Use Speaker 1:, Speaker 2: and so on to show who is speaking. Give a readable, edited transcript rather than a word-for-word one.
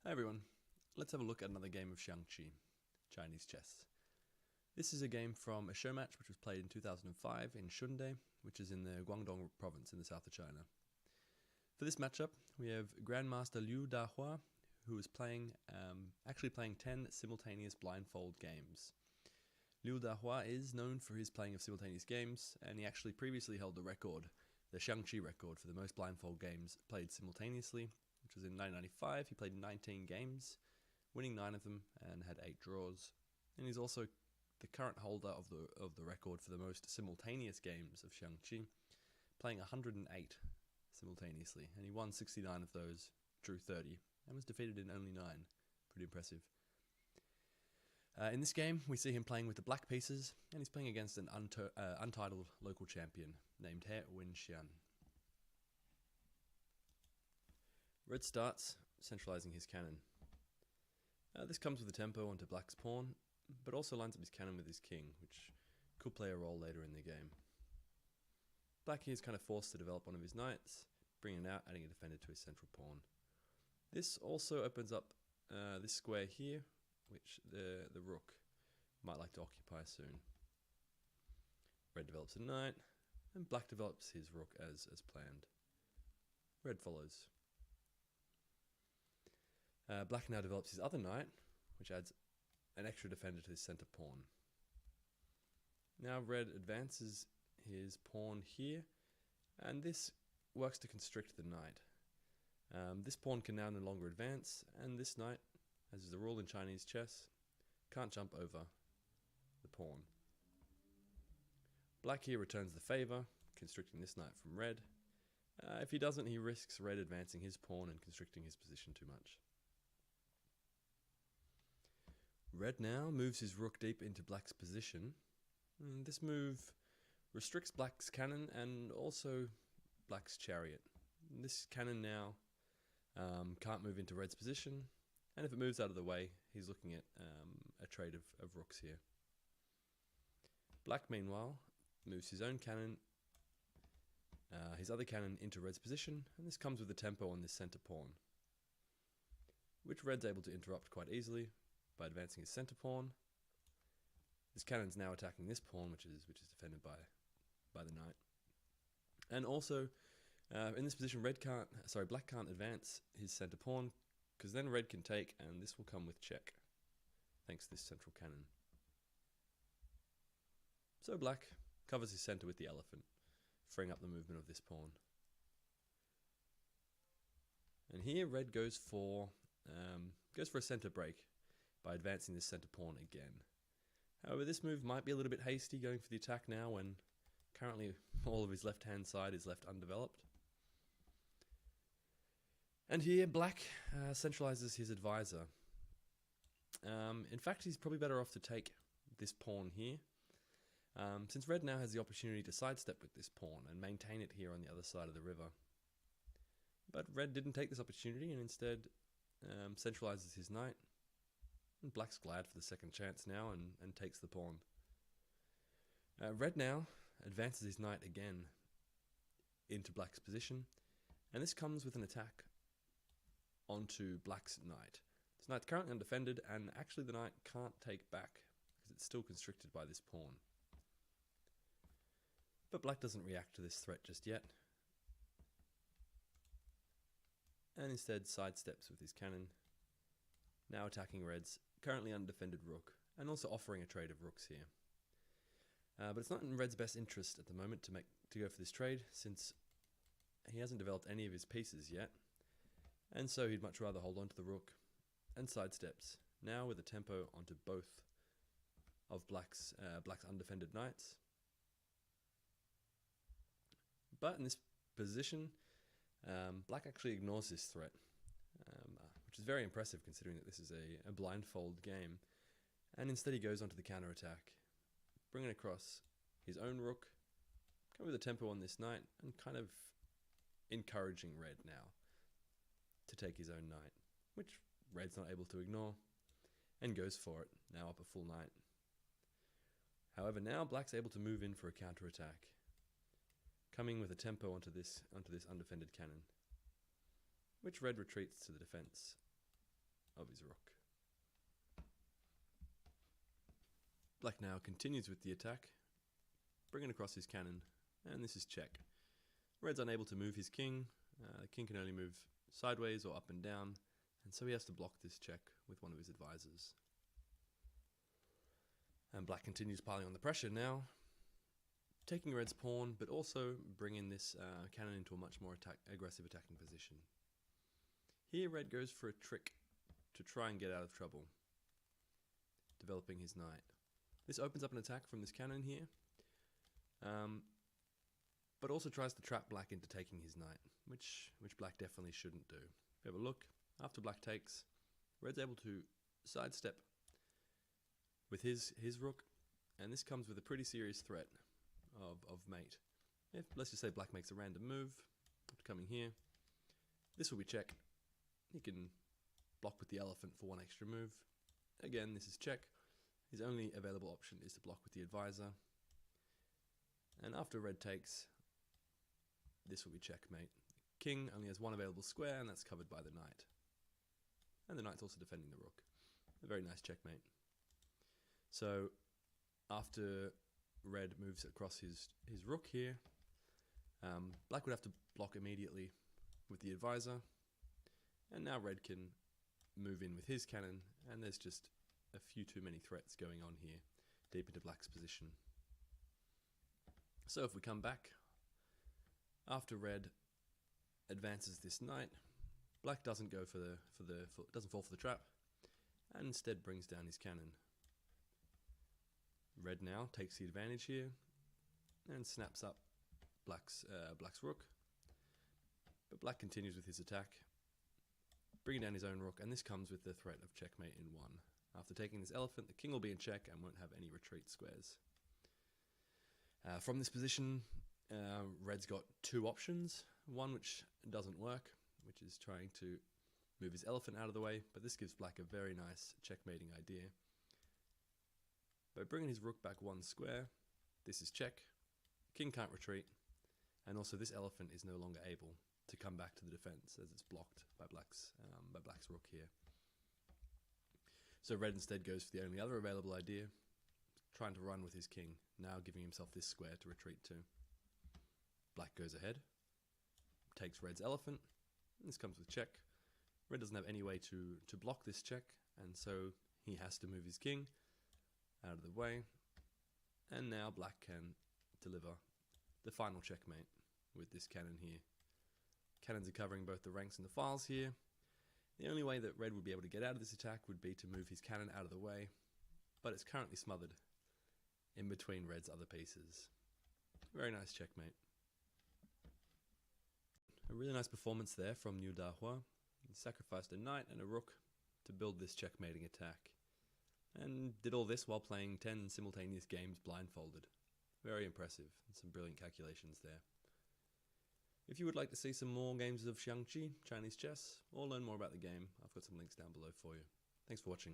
Speaker 1: Hi everyone, let's have a look at another game of Xiangqi Chinese Chess. This is a game from a show match which was played in 2005 in Shunde, which is in the Guangdong province in the south of China. For this matchup, we have Grandmaster Liu Dahua, who is actually playing 10 simultaneous blindfold games. Liu Dahua is known for his playing of simultaneous games, and he actually previously held the record, the Xiangqi record for the most blindfold games played simultaneously, which was in 1995. He played 19 games, winning 9 of them and had 8 draws. And he's also the current holder of the record for the most simultaneous games of Xiangqi, playing 108 simultaneously. And he won 69 of those, drew 30, and was defeated in only 9. Pretty impressive. In this game, we see him playing with the black pieces, and he's playing against an untitled local champion named He Wenxian. Red starts, centralizing his cannon. This comes with a tempo onto black's pawn, but also lines up his cannon with his king, which could play a role later in the game. Black here is kind of forced to develop one of his knights, bringing it out, adding a defender to his central pawn. This also opens up this square here, which the rook might like to occupy soon. Red develops a knight, and black develops his rook as planned. Red follows. Black now develops his other knight, which adds an extra defender to his center pawn. Now red advances his pawn here, and this works to constrict the knight. This pawn can now no longer advance, and this knight, as is the rule in Chinese chess, can't jump over the pawn. Black here returns the favor, constricting this knight from red. If he doesn't, he risks red advancing his pawn and constricting his position too much. Red now moves his rook deep into black's position. This move restricts black's cannon and also black's chariot. This cannon now can't move into red's position, and if it moves out of the way, he's looking at a trade of rooks here. Black, meanwhile, moves his own cannon, his other cannon into red's position, and this comes with a tempo on this center pawn, which red's able to interrupt quite easily by advancing his center pawn. This cannon's now attacking this pawn, which is defended by the knight. And also, in this position, black can't advance his center pawn, because then red can take, and this will come with check, thanks to this central cannon. So black covers his center with the elephant, freeing up the movement of this pawn. And here red goes for a center break by advancing this center pawn again. However, this move might be a little bit hasty, going for the attack now when currently all of his left-hand side is left undeveloped. And here black centralizes his advisor. In fact, he's probably better off to take this pawn here, since red now has the opportunity to sidestep with this pawn and maintain it here on the other side of the river. But red didn't take this opportunity and instead centralizes his knight. And black's glad for the second chance now and takes the pawn. Red now advances his knight again into black's position, and this comes with an attack onto black's knight. This knight's currently undefended, and actually the knight can't take back because it's still constricted by this pawn. But black doesn't react to this threat just yet, and instead sidesteps with his cannon, now attacking red's currently undefended rook, and also offering a trade of rooks here. But it's not in red's best interest at the moment to go for this trade, since he hasn't developed any of his pieces yet, and so he'd much rather hold on to the rook and sidesteps, now with a tempo onto both of black's undefended knights. But in this position, black actually ignores this threat, which is very impressive considering that this is a blindfold game, and instead he goes onto the counter-attack, bringing across his own rook, coming with a tempo on this knight, and kind of encouraging red now to take his own knight, which red's not able to ignore, and goes for it, now up a full knight. However, now black's able to move in for a counter-attack, coming with a tempo onto this undefended cannon, which red retreats to the defense. of his rook. Black now continues with the attack, bringing across his cannon, and this is check. Red's unable to move his king. The king can only move sideways or up and down, and so he has to block this check with one of his advisors. And black continues piling on the pressure now, taking red's pawn, but also bringing this cannon into a much more aggressive attacking position. Here red goes for a trick to try and get out of trouble, developing his knight. This opens up an attack from this cannon here, but also tries to trap black into taking his knight, which black definitely shouldn't do. If you have a look, after black takes, red's able to sidestep with his rook, and this comes with a pretty serious threat of mate. If, let's just say black makes a random move, coming here, this will be check. He can block with the elephant for one extra move. Again, this is check. His only available option is to block with the advisor. And after red takes, this will be checkmate. King only has one available square, and that's covered by the knight. And the knight's also defending the rook. A very nice checkmate. So, after red moves across his rook here, black would have to block immediately with the advisor. And now red can move in with his cannon, and there's just a few too many threats going on here, deep into black's position. So if we come back, after red advances this knight, black doesn't go doesn't fall for the trap, and instead brings down his cannon. Red now takes the advantage here and snaps up black's rook, but black continues with his attack, bringing down his own rook, and this comes with the threat of checkmate in one. After taking this elephant, the king will be in check and won't have any retreat squares. From this position, red's got two options. One which doesn't work, which is trying to move his elephant out of the way, but this gives black a very nice checkmating idea. By bringing his rook back one square, this is check. King can't retreat, and also this elephant is no longer able to come back to the defense as it's blocked by black's rook here. So red instead goes for the only other available idea, trying to run with his king, now giving himself this square to retreat to. Black goes ahead, takes red's elephant, and this comes with check. Red doesn't have any way to block this check, and so he has to move his king out of the way, and now black can deliver the final checkmate with this cannon here. Cannons are covering both the ranks and the files here. The only way that red would be able to get out of this attack would be to move his cannon out of the way, but it's currently smothered in between red's other pieces. Very nice checkmate. A really nice performance there from Liu Dahua. He sacrificed a knight and a rook to build this checkmating attack, and did all this while playing 10 simultaneous games blindfolded. Very impressive, and some brilliant calculations there. If you would like to see some more games of Xiangqi Chinese Chess, or learn more about the game, I've got some links down below for you. Thanks for watching.